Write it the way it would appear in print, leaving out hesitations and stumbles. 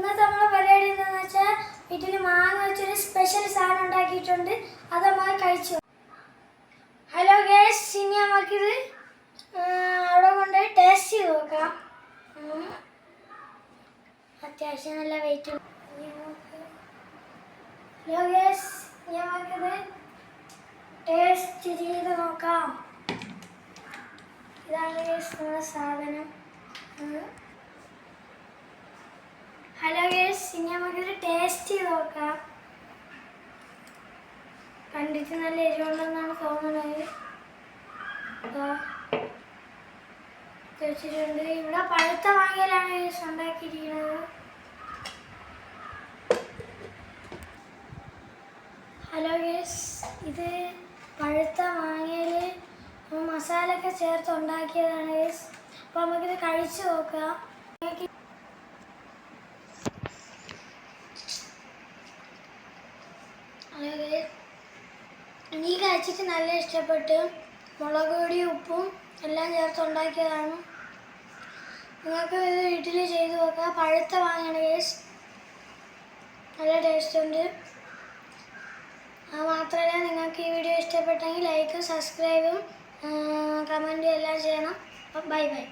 ഇന്നത്തെ നമ്മളെ പരിപാടി എന്താണെന്ന് വെച്ചാൽ വീട്ടിൽ മാങ്ങ വെച്ചൊരു സ്പെഷ്യൽ സാധനം ഉണ്ടാക്കിയിട്ടുണ്ട്. അത് നമ്മൾ കഴിച്ചു. ഹലോ ഗേസ്, ഇനി നമുക്കിത് അവിടെ കൊണ്ടുപോയി ടേസ്റ്റ് ചെയ്ത് നോക്കാം. അത്യാവശ്യം നല്ല വെയിറ്റ്. ഹലോ ഗേസ്, ഇനി നമുക്കിത് ടേസ്റ്റ് ചെയ്ത് നോക്കാം. ഇതാണ് ഗേസ് നമ്മുടെ സാധനം. ഹലോ ഗേസ്, ഇനി നമുക്കിത് ടേസ്റ്റ് ചെയ്ത് നോക്കാം. കണ്ടിട്ട് നല്ല എരിവുണ്ടെന്നാണ് തോന്നുന്നത്. വെച്ചിട്ടുണ്ട്. ഇവിടെ പഴുത്ത മാങ്ങയിലാണ് ഗേസ് ഉണ്ടാക്കിയിരിക്കുന്നത്. ഹലോ ഗേസ്, ഇത് പഴുത്ത മാങ്ങയിൽ മസാലയൊക്കെ ചേർത്ത് ഉണ്ടാക്കിയതാണ് ഗേസ്. അപ്പോൾ നമുക്കിത് കഴിച്ചു നോക്കാം. എനിക്ക് കഴിച്ചിട്ട് നല്ല ഇഷ്ടപ്പെട്ട്. മുളക് പൊടിയും ഉപ്പും എല്ലാം ചേർത്ത് ഉണ്ടാക്കിയതാണ്. നിങ്ങൾക്ക് ഇത് വീട്ടിൽ ചെയ്ത് നോക്കാം. പഴുത്ത മാങ്ങയാണ് ഗേസ്, നല്ല ടേസ്റ്റ് ഉണ്ട്. അത് മാത്രമല്ല, നിങ്ങൾക്ക് ഈ വീഡിയോ ഇഷ്ടപ്പെട്ടെങ്കിൽ ലൈക്കും സബ്സ്ക്രൈബും കമൻറ്റും എല്ലാം ചെയ്യണം. Bye bye.